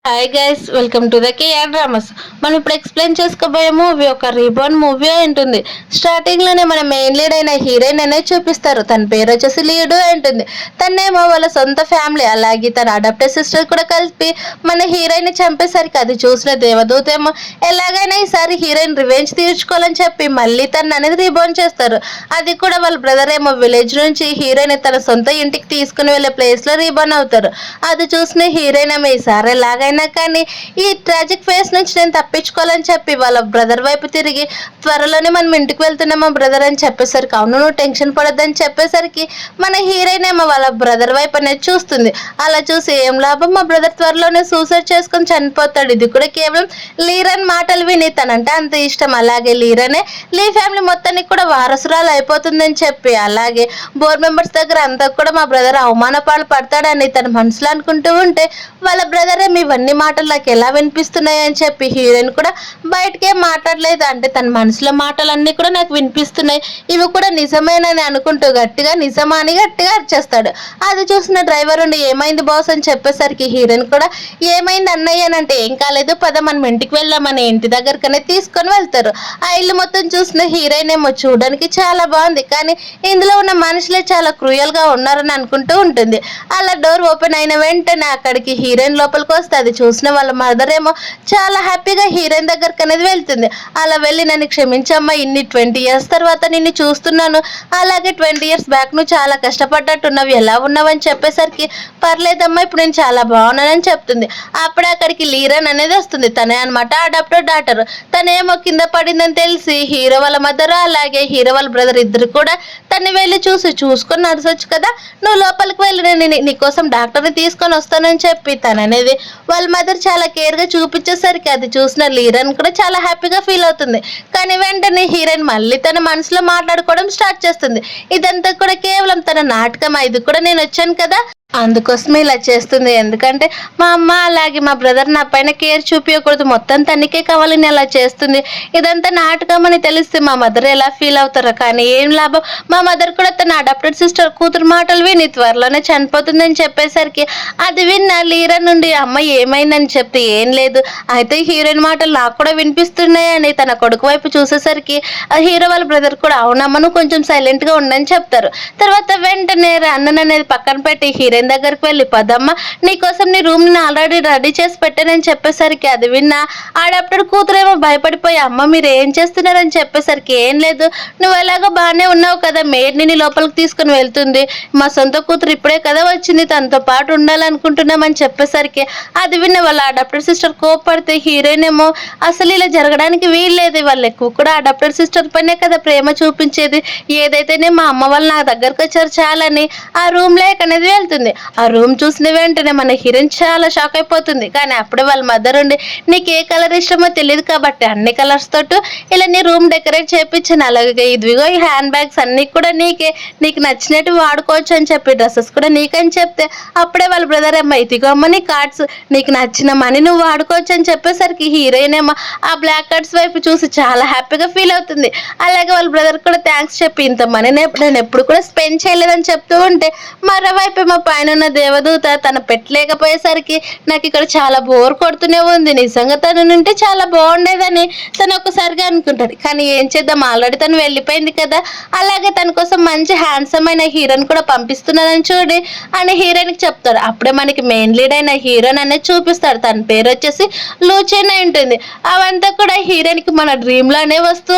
Hi guys, welcome to the KR dramas. మనం ఇప్పుడు explain చేసుకోబోయే మూవీ ఒక రీబార్న్ మూవీ ఉంటుంది. స్టార్టింగ్ లోనే మన మెయిన్ లీడ్ అయిన హీరోయిన్ అనేది చూపిస్తారు. తన పేరు వచ్చేసి లీడు ఉంటుంది. తనేమో వాళ్ళ సొంత ఫ్యామిలీ అలాగే తన అడాప్టెడ్ సిస్టర్ కూడా కలిపి మన హీరోయిన్ చంపేసరికి అది చూసిన దేవదూత ఏమో ఎలాగైనా ఈసారి హీరోయిన్ రివెంజ్ తీర్చుకోవాలని చెప్పి మళ్ళీ తను అనేది రీబార్న్ చేస్తారు. అది కూడా వాళ్ళ బ్రదర్ ఏమో విలేజ్ నుంచి హీరోయిన్ తన సొంత ఇంటికి తీసుకుని వెళ్ళే ప్లేస్ లో రీబార్న్ అవుతారు. అది చూసిన హీరోయిన్ ఏమో ఈసారి ఎలాగైనా కానీ ఈ ట్రాజిక్ ఫేస్ నుంచి నేను తప్పించుకోవాలని చెప్పి వాళ్ళ బ్రదర్ వైపు తిరిగి త్వరలోనే మనం ఇంటికి వెళ్తున్నాం మా బ్రదర్ అని చెప్పేసరికి అవును నువ్వు టెన్షన్ పడొద్దని చెప్పేసరికి మన హీరోయిన్ ఏమో వాళ్ళ బ్రదర్ వైపు అనేది చూస్తుంది. అలా చూసి ఏం లాభం, మా బ్రదర్ త్వరలోనే సూసైడ్ చేసుకొని చనిపోతాడు. ఇది కూడా కేవలం లీరన్ మాటలు విని తనంటే అంత ఇష్టం. అలాగే లీరనే లీ ఫ్యామిలీ మొత్తానికి కూడా వారసురాలు అయిపోతుందని చెప్పి అలాగే బోర్డ్ మెంబర్స్ దగ్గర అంతా కూడా మా బ్రదర్ అవమాన పాలు పడతాడని తన మనసులో అనుకుంటూ ఉంటే వాళ్ళ బ్రదర్ ఇవన్నీ మాటలు నాకు ఎలా వినిపిస్తున్నాయి అని చెప్పి హీరోయిన్ కూడా బయటకే మాట్లాడలేదు. అంటే తన మనసులో మాటలన్నీ కూడా నాకు వినిపిస్తున్నాయి, ఇవి కూడా నిజమేనని అనుకుంటూ గట్టిగా నిజమా అని గట్టిగా అరిచేస్తాడు. అది చూసిన డ్రైవర్ ఉండి ఏమైంది బాస్ అని చెప్పేసరికి హీరోయిన్ కూడా ఏమైంది అన్నయ్య అని అంటే ఏం కాలేదు పద మనం ఇంటికి వెళ్దామని ఇంటి దగ్గరకనే తీసుకొని వెళ్తారు. ఆ ఇల్లు మొత్తం చూసిన హీరోయిన్ ఏమో చూడడానికి చాలా బాగుంది, కానీ ఇందులో ఉన్న మనుషులే చాలా క్రూయల్ గా ఉన్నారని అనుకుంటూ ఉంటుంది. అలా డోర్ ఓపెన్ అయిన వెంటనే అక్కడికి హీరోయిన్ లోపలికి వస్తే అది చూసిన వాళ్ళ మదర్ ఏమో చాలా హ్యాపీగా హీరోయిన్ దగ్గరికి అనేది వెళ్తుంది. అలా వెళ్ళి నన్ను క్షమించమ్మా, ఇన్ని 20 years తర్వాత నిన్ను చూస్తున్నాను, అలాగే 20 years బ్యాక్ నువ్వు చాలా కష్టపడ్డట్టున్నావు, ఎలా ఉన్నావు అని చెప్పేసరికి పర్లేదమ్మా ఇప్పుడు నేను చాలా బాగున్నానని చెప్తుంది. అప్పుడే అక్కడికి లీరన్ అనేది వస్తుంది. తనే అనమాట అడాప్టెడ్ డాటర్. తనేమో కింద పడిందని తెలిసి హీరో వాళ్ళ మదర్ అలాగే హీరో వాళ్ళ బ్రదర్ ఇద్దరు కూడా తన్ని వెళ్ళి చూసుకొని నడచొచ్చు కదా, నువ్వు లోపలికి వెళ్ళి నేను నీకోసం డాక్టర్ని తీసుకొని వస్తానని చెప్పి తననేది వాళ్ళ మదర్ చాలా కేర్గా చూపించేసరికి అది చూసిన లీరన్ కూడా చాలా హ్యాపీగా ఫీల్ అవుతుంది. కానీ వెంటనే హీరోయిన్ మళ్ళీ తన మనసులో మాట్లాడుకోవడం స్టార్ట్ చేస్తుంది. ఇదంతా కూడా కేవలం తన నాటకం, ఇది కూడా నేను వచ్చాను కదా అందుకోసమే ఇలా చేస్తుంది, ఎందుకంటే మా అమ్మ అలాగే మా బ్రదర్ నా పైన కేర్ చూపించకూడదు, మొత్తం తనకే కావాలని అలా చేస్తుంది, ఇదంతా నాటకం అని తెలిస్తే మా మదర్ ఎలా ఫీల్ అవుతారో. కానీ ఏం లాభం, మా మదర్ కూడా తన అడాప్టెడ్ సిస్టర్ కూతురు మాటలు విని త్వరలోనే చనిపోతుందని చెప్పేసరికి అది విన్న లీరా నుండి అమ్మ ఏమైందని చెప్తే ఏం లేదు, అయితే హీరోయిన్ మాటలు నాకు కూడా వినిపిస్తున్నాయని తన కొడుకు వైపు చూసేసరికి హీరో వాళ్ళ బ్రదర్ కూడా అవునమ్మను కొంచెం సైలెంట్గా ఉండని చెప్తారు. తర్వాత వెంటనే అన్నన్ అనేది పక్కన పెట్టి హీరోయిన్ దగ్గరికి వెళ్ళి పదమ్మ నీకోసం నీ రూమ్ ని ఆల్రెడీ రెడీ చేసి పెట్టానని చెప్పేసరికి అది విన్న అడాప్టెడ్ కూతురేమో భయపడిపోయి అమ్మ మీరు ఏం చేస్తున్నారని చెప్పేసరికి ఏం లేదు నువ్వు ఎలాగో బాగానే ఉన్నావు కదా, మేడ్ని నీ లోపలికి తీసుకుని వెళ్తుంది, మా సొంత కూతురు ఇప్పుడే కదా వచ్చింది, తనతో పాటు ఉండాలనుకుంటున్నామని చెప్పేసరికి అది విన్న వాళ్ళ అడాప్టెడ్ సిస్టర్ కోపడితే హీరోయిన్ ఏమో అసలు ఇలా జరగడానికి వీల్లేదు, వాళ్ళు ఎక్కువ కూడా అడాప్టెడ్ సిస్టర్ పైనే కదా ప్రేమ చూపించేది, ఏదైతేనే మా అమ్మ వాళ్ళు నా దగ్గరకు వచ్చారు చాలని ఆ రూమ్ లేక్ అనేది వెళ్తుంది. ఆ రూమ్ చూసిన వెంటనే మన హీరోయిన్ చాలా షాక్ అయిపోతుంది. కానీ అప్పుడే వాళ్ళ మదర్ ఉండి నీకు ఏ కలర్ ఇష్టమో తెలియదు కాబట్టి అన్ని కలర్స్ తోటి ఇలా నీ రూమ్ డెకరేట్ చేయించాను, అలాగే ఇదిగో ఈ హ్యాండ్ బ్యాగ్స్ అన్ని కూడా నీకు నచ్చినట్టు వాడుకోవచ్చు అని చెప్పి డ్రెస్సెస్ కూడా నీకని చెప్తే అప్పుడే వాళ్ళ బ్రదర్ అమ్మ ఇదిగో అమ్మ నీ కార్డ్స్ నీకు నచ్చిన మనీ నువ్వు వాడుకోవచ్చు అని చెప్పేసరికి హీరోయిన్ ఏమో ఆ బ్లాక్ కార్డ్స్ వైపు చూసి చాలా హ్యాపీగా ఫీల్ అవుతుంది. అలాగే వాళ్ళ బ్రదర్ కూడా థ్యాంక్స్ చెప్పి ఇంత మనీ నేను ఎప్పుడు కూడా స్పెండ్ చేయలేదని చెప్తూ ఉంటే మరోవైపు ఏమో పైన ఉన్న దేవదూత తను పెట్టలేకపోయేసరికి నాకు ఇక్కడ చాలా బోర్ కొడుతూనే ఉంది, నిజంగా తను ఉంటే చాలా బాగుండేదని తను ఒకసారిగా అనుకుంటాడు. కానీ ఏం చేద్దాం ఆల్రెడీ తను వెళ్ళిపోయింది కదా, అలాగే తన కోసం మంచి హ్యాండ్సమ్ అయిన హీరోయిన్ కూడా పంపిస్తున్నానని చూడి అని హీరోయిన్కి చెప్తాడు. అప్పుడే మనకి మెయిన్ లీడ్ అయిన హీరోయిన్ అనేది చూపిస్తాడు. తన పేరు వచ్చేసి లూచెన్ ఉంటుంది. అవంతా కూడా హీరోయిన్కి మన డ్రీమ్ లోనే వస్తూ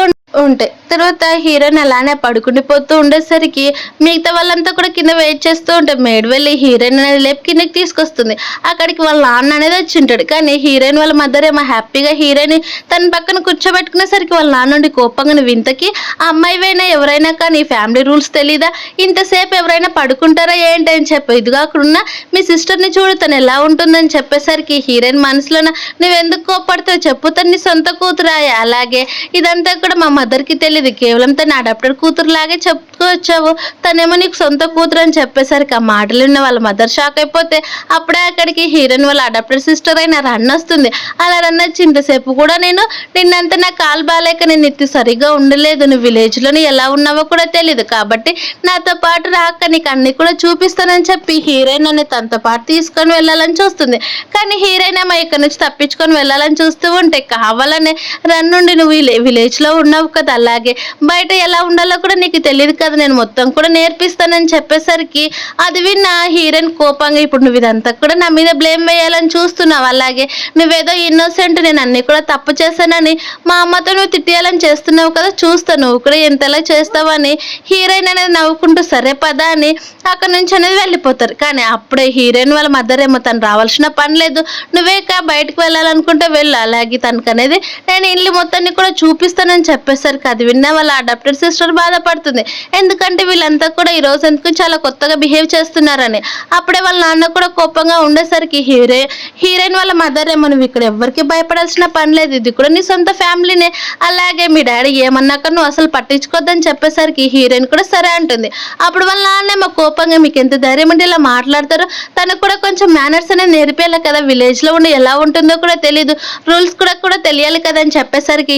ఉంటాయి. తర్వాత హీరోయిన్ అలానే పడుకుండిపోతూ ఉండేసరికి మిగతా వాళ్ళంతా కూడా కింద వెయిట్ చేస్తూ ఉంటారు. మేడ్ వెళ్ళి హీరోయిన్ అనేది లేపు కిందకి తీసుకొస్తుంది. అక్కడికి వాళ్ళ నాన్న అనేది వచ్చి ఉంటాడు. కానీ హీరోయిన్ వాళ్ళ మదర్ ఏమో హ్యాపీగా హీరోయిన్ తన పక్కన కూర్చోబెట్టుకునేసరికి వాళ్ళ నాన్న నుండి కోపంగా వింతకి ఆ అమ్మాయివైనా ఎవరైనా కానీ ఫ్యామిలీ రూల్స్ తెలీదా, ఇంతసేపు ఎవరైనా పడుకుంటారా ఏంటి అని చెప్పి ఇదిగా అక్కడున్న మీ సిస్టర్ని చూడు తను ఎలా ఉంటుందని చెప్పేసరికి హీరోయిన్ మనసులోన నువ్వెందుకు కోపడతావు చెప్పు, తను నీ సొంత కూతురాయే, అలాగే ఇదంతా కూడా మా మదర్కి తెలియదు, కేవలం తన అడాప్టెడ్ కూతురు లాగే చెప్పుకొచ్చావు, తనేమో నీకు సొంత కూతురు అని చెప్పేసరికి ఆ మాటలు విన్న వాళ్ళ మదర్ షాక్ అయిపోతే అప్పుడే అక్కడికి హీరోయిన్ వాళ్ళ అడాప్టెడ్ సిస్టర్ అయిన రన్ వస్తుంది. అలా రన్ వచ్చి ఇంతసేపు కూడా నేను నిన్నంతా నా కాలు బాగాలేక నేను ఇత్తి సరిగా ఉండలేదు, నువ్వు విలేజ్లోని ఎలా ఉన్నావో కూడా తెలియదు, కాబట్టి నాతో పాటు రాక నీకు అన్ని కూడా చూపిస్తానని చెప్పి హీరోయిన్ అని తనతో పాటు తీసుకొని వెళ్ళాలని చూస్తుంది. కానీ హీరోయిన్ ఏమో ఇక్కడ నుంచి తప్పించుకొని వెళ్ళాలని చూస్తూ ఉంటే కావాలనే రన్ నుండి నువ్వు విలేజ్లో ఉన్నావు కదా, అలాగే బయట ఎలా ఉండాలో కూడా నీకు తెలియదు కదా, నేను మొత్తం కూడా నేర్పిస్తానని చెప్పేసరికి అది విన్న హీరోయిన్ కోపంగా ఇప్పుడు నువ్వు ఇదంతా కూడా నా మీద బ్లేమ్ వేయాలని చూస్తున్నావు, అలాగే నువ్వేదో ఇన్నోసెంట్, నేను అన్ని కూడా తప్పు చేశానని మా అమ్మతో నువ్వు తిట్టేయాలని చేస్తున్నావు కదా, చూస్తా నువ్వు కూడా ఎంతలా చేస్తావని హీరోయిన్ అనేది నవ్వుకుంటూ సరే పదా అని అక్కడ నుంచి అనేది వెళ్ళిపోతారు. కానీ అప్పుడే హీరోయిన్ వాళ్ళ మదర్ ఏమో తను రావాల్సిన పని లేదు, నువ్వే బయటకు వెళ్ళాలనుకుంటే వెళ్ళు, అలాగే తనకు అనేది నేను ఇల్లు మొత్తాన్ని కూడా చూపిస్తానని చెప్పేసరికి అది విన్న వాళ్ళ అడాప్టెడ్ సిస్టర్ బాధపడుతుంది. ఎందుకంటే వీళ్ళంతా కూడా ఈ రోజు ఎందుకు చాలా కొత్తగా బిహేవ్ చేస్తున్నారని. అప్పుడే వాళ్ళ నాన్న కూడా కోపంగా ఉండేసరికి హీరోయిన్ వాళ్ళ మదర్ ఏమో నువ్వు ఇక్కడ ఎవరికి భయపడాల్సిన పని లేదు, ఇది కూడా నీ సొంత ఫ్యామిలీనే, అలాగే మీ డాడీ ఏమన్నాక నువ్వు అసలు పట్టించుకోద్దని చెప్పేసరికి హీరోయిన్ కూడా సరే అంటుంది. అప్పుడు వాళ్ళ నాన్న ఏమో కోపంగా మీకు ఎంత ధైర్యం అంటే ఇలా మాట్లాడతారో, తనకు కూడా కొంచెం మేనర్స్ అనేది నేర్పేయాలి కదా, విలేజ్లో ఉండి ఎలా ఉంటుందో కూడా తెలియదు, రూల్స్ కూడా తెలియాలి కదా అని చెప్పేసరికి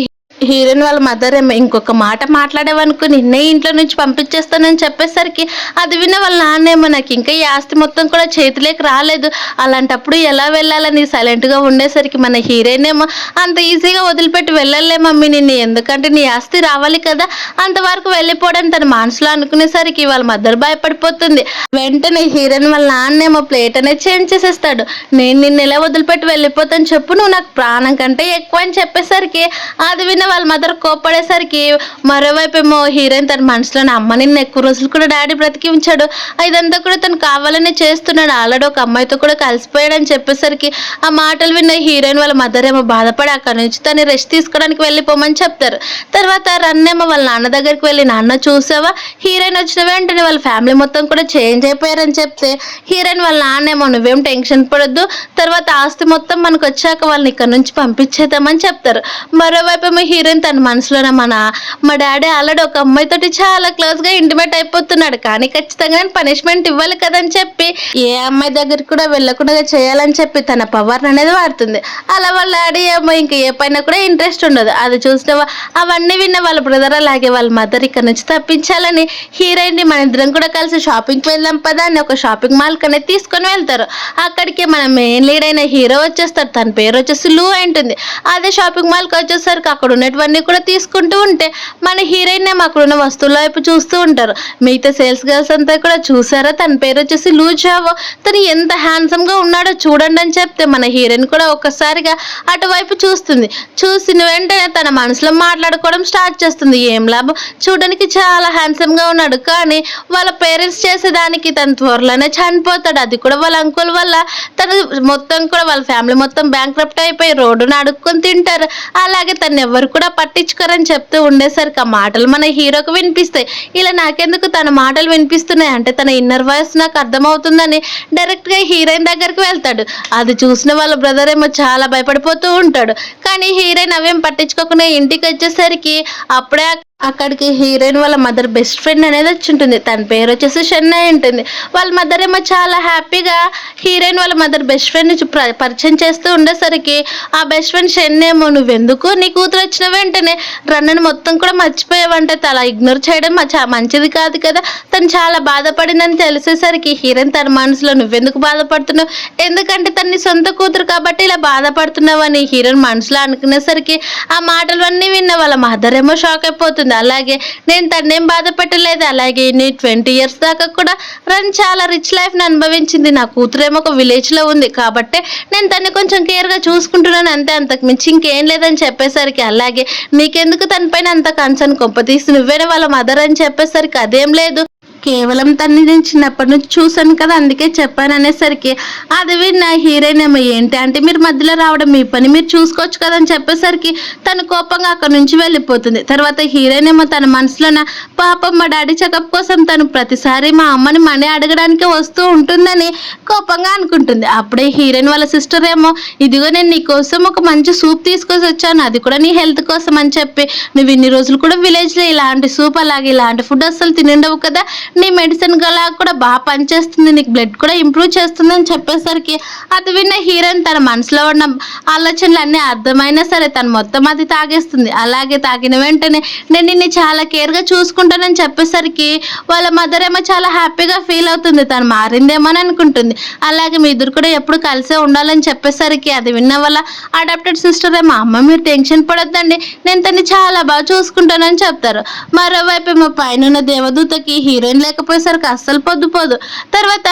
హీరోయిన్ వాళ్ళ మదర్ ఏమో ఇంకొక మాట మాట్లాడేవనుకో నిన్నే ఇంట్లో నుంచి పంపించేస్తానని చెప్పేసరికి అది విన్న వాళ్ళ నాన్నేమో నాకు ఇంకా ఈ ఆస్తి మొత్తం కూడా చేతిలోకి రాలేదు, అలాంటప్పుడు ఎలా వెళ్ళాలని సైలెంట్గా ఉండేసరికి మన హీరోయిన్ ఏమో అంత ఈజీగా వదిలిపెట్టి వెళ్ళలే మమ్మీ నిన్ను, ఎందుకంటే నీ ఆస్తి రావాలి కదా, అంతవరకు వెళ్ళిపోవడం తన మనసులో అనుకునేసరికి వాళ్ళ మదర్ భయపడిపోతుంది. వెంటనే హీరోయిన్ వాళ్ళ నాన్నేమో ప్లేట్ అనేది చేంజ్ చేసేస్తాడు. నేను నిన్ను ఎలా వదిలిపెట్టి వెళ్ళిపోతాను చెప్పు, నువ్వు నాకు ప్రాణం కంటే ఎక్కువ అని చెప్పేసరికి అది విన్న వాళ్ళ మదర్ కోప్పడేసరికి మరోవైపు ఏమో హీరోయిన్ తన మనసులో అమ్మ నిన్న ఎక్కువ రోజులు కూడా డాడీ బ్రతికి ఉంచాడు, ఇదంతా కూడా తను కావాలనే చేస్తున్నాడు, ఆల్రెడీ ఒక అమ్మాయితో కూడా కలిసిపోయాడని చెప్పేసరికి ఆ మాటలు విన్న హీరోయిన్ వాళ్ళ మదర్ ఏమో బాధపడి అక్కడ నుంచి తను రెస్ట్ తీసుకోవడానికి వెళ్ళిపోమని చెప్తారు. తర్వాత రన్ ఏమో వాళ్ళ నాన్న దగ్గరికి వెళ్ళి నాన్న చూసావా హీరోయిన్ వచ్చిన వెంటనే వాళ్ళ ఫ్యామిలీ మొత్తం కూడా చేంజ్ అయిపోయారని చెప్తే హీరోయిన్ వాళ్ళ నాన్న ఏమో నువ్వేం టెన్షన్ పడొద్దు, తర్వాత ఆస్తి మొత్తం మనకు వచ్చాక వాళ్ళని ఇక్కడ నుంచి పంపించేద్దామని చెప్తారు. మరోవైపు ఏమో హీరోయిన్ తన మనసులోనే మా డాడీ ఆల్రెడీ ఒక అమ్మాయితోటి చాలా క్లోజ్ గా ఇంటిమేట్ అయిపోతున్నాడు, కానీ ఖచ్చితంగా పనిష్మెంట్ ఇవ్వాలి కదని చెప్పి ఏ అమ్మాయి దగ్గరికి కూడా వెళ్ళకుండా చేయాలని చెప్పి తన పవర్ అనేది వాడుతుంది. అలా వాళ్ళ డాడీ ఏమో ఇంకా ఏ పైన కూడా ఇంట్రెస్ట్ ఉండదు. అది చూసిన అవన్నీ విన్న వాళ్ళ బ్రదర్ అలాగే వాళ్ళ మదర్ ఇక్కడ నుంచి తప్పించాలని హీరోయిన్ ని మన ఇద్దరం కూడా కలిసి షాపింగ్కి వెళ్దాం పదా అని ఒక షాపింగ్ మాల్ కనేది తీసుకొని వెళ్తారు. అక్కడికి మన మెయిన్ లీడ్ అయిన హీరో వచ్చేస్తాడు, తన పేరు వచ్చేసి లూ ఉంటుంది. అదే షాపింగ్ మాల్కి వచ్చేసరికి అక్కడ ఉన్నటువన్నీ కూడా తీసుకుంటూ ఉంటే మన హీరోయిన్ ఏమో అక్కడ ఉన్న వస్తువుల వైపు చూస్తూ ఉంటారు. మిగతా సేల్స్ గర్ల్స్ అంతా కూడా చూసారా తన పేరు వచ్చేసి లూ జావో, తను ఎంత హ్యాండ్సమ్ గా ఉన్నాడో చూడండి అని చెప్తే మన హీరోయిన్ కూడా ఒక్కసారిగా అటువైపు చూస్తుంది. చూసిన వెంటనే తన మనసులో మాట్లాడుకోవడం స్టార్ట్ చేస్తుంది. ఏం లాభం, చూడడానికి చాలా హ్యాండ్సమ్ గా ఉన్నాడు, కానీ వాళ్ళ పేరెంట్స్ చేసేదానికి తను త్వరలోనే చనిపోతాడు, అది కూడా వాళ్ళ అంకుల్ వల్ల తను మొత్తం కూడా వాళ్ళ ఫ్యామిలీ మొత్తం బ్యాంక్రప్ట్ అయిపోయి రోడ్డును అడుక్కొని తింటారు, అలాగే తను ఎవరు కూడా పట్టించుకోరని చెప్తూ ఉండేసరికి ఆ మాటలు మన హీరోకి వినిపిస్తాయి. ఇలా నాకెందుకు తన మాటలు వినిపిస్తున్నాయి అంటే తన ఇన్నర్ వాయిస్ నాకు అర్థమవుతుందని డైరెక్ట్ గా హీరోయిన్ దగ్గరికి వెళ్తాడు. అది చూసిన వాళ్ళ బ్రదర్ ఏమో చాలా భయపడిపోతూ ఉంటాడు, కానీ హీరోయిన్ అవేం పట్టించుకోకుండా ఇంటికి వచ్చేసరికి అప్పుడే అక్కడికి హీరోయిన్ వాళ్ళ మదర్ బెస్ట్ ఫ్రెండ్ అనేది వచ్చి ఉంటుంది. తన పేరు వచ్చేసి షెన్నై ఉంటుంది. వాళ్ళ మదర్ ఏమో చాలా హ్యాపీగా హీరోయిన్ వాళ్ళ మదర్ బెస్ట్ ఫ్రెండ్ పరిచయం చేస్తూ ఉండేసరికి ఆ బెస్ట్ ఫ్రెండ్ షెన్నై ఏమో నువ్వెందుకు నీ కూతురు వచ్చిన వెంటనే రన్నను మొత్తం కూడా మర్చిపోయావంటే అలా ఇగ్నోర్ చేయడం మంచిది కాదు కదా, తను చాలా బాధపడిందని తెలిసేసరికి హీరోయిన్ తన మనసులో నువ్వెందుకు బాధపడుతున్నావు, ఎందుకంటే తన్ని సొంత కూతురు కాబట్టి ఇలా బాధపడుతున్నావు అని హీరోయిన్ మనసులో అనుకునేసరికి ఆ మాటలన్నీ విన్న వాళ్ళ మదర్ ఏమో షాక్ అయిపోతుంది. అలాగే నేను తన్నేం బాధ పెట్టలేదు, అలాగే నీ 20 years దాకా కూడా రన్ చాలా రిచ్ లైఫ్ ని అనుభవించింది, నా కూతురేమో ఒక విలేజ్ లో ఉంది కాబట్టి నేను తన్ని కొంచెం కేర్ గా చూసుకుంటున్నాను అంతే, అంతకు మించి ఇంకేం లేదని చెప్పేసరికి అలాగే నీకెందుకు తన పైన అంత కన్సర్న్, కొంపతీసి నువ్వేనే వాళ్ళ మదర్ అని చెప్పేసరికి అదేం లేదు కేవలం తన్ని నేను చిన్నప్పటి నుంచి చూసాను కదా, అందుకే చెప్పాను అనేసరికి అది విన్న హీరోయిన్ ఏమో ఏంటి అంటే మీరు మధ్యలో రావడం, మీ పని మీరు చూసుకోవచ్చు కదా అని చెప్పేసరికి తను కోపంగా అక్కడ నుంచి వెళ్ళిపోతుంది. తర్వాత హీరోయిన్ ఏమో తన మనసులోన పాపం మా డాడీ చెకప్ కోసం తను ప్రతిసారి మా అమ్మని మనీ అడగడానికి వస్తూ ఉంటుందని కోపంగా అనుకుంటుంది. అప్పుడే హీరోయిన్ వాళ్ళ సిస్టర్ ఏమో ఇదిగో నేను నీ కోసం ఒక మంచి సూప్ తీసుకొని వచ్చాను, అది కూడా నీ హెల్త్ కోసం అని చెప్పి, నువ్వు ఇన్ని రోజులు కూడా విలేజ్లో ఇలాంటి సూప్ అలాగే ఇలాంటి ఫుడ్ అస్సలు తినిండవు కదా, నీ మెడిసిన్ గలా కూడా బాగా పనిచేస్తుంది, నీకు బ్లడ్ కూడా ఇంప్రూవ్ చేస్తుంది అని చెప్పేసరికి అది విన్న హీరోయిన్ తన మనసులో ఉన్న ఆలోచనలు అన్నీ అర్థమైనా సరే తను మొత్తం అది తాగేస్తుంది. అలాగే తాగిన వెంటనే నేను నిన్ను చాలా కేర్గా చూసుకుంటానని చెప్పేసరికి వాళ్ళ మదర్ ఏమో చాలా హ్యాపీగా ఫీల్ అవుతుంది, తను మారిందేమో అని అనుకుంటుంది. అలాగే మీ ఇద్దరు కూడా ఎప్పుడు కలిసే ఉండాలని చెప్పేసరికి అది విన్న వాళ్ళ అడాప్టెడ్ సిస్టర్ ఏమో అమ్మ మీరు టెన్షన్ పడొద్దండి, నేను తన్ని చాలా బాగా చూసుకుంటానని చెప్తారు. మరోవైపు ఏమో పైన దేవదూతకి హీరోయిన్ లేకపోయేసరికి అస్సలు పొద్దుపోదు. తర్వాత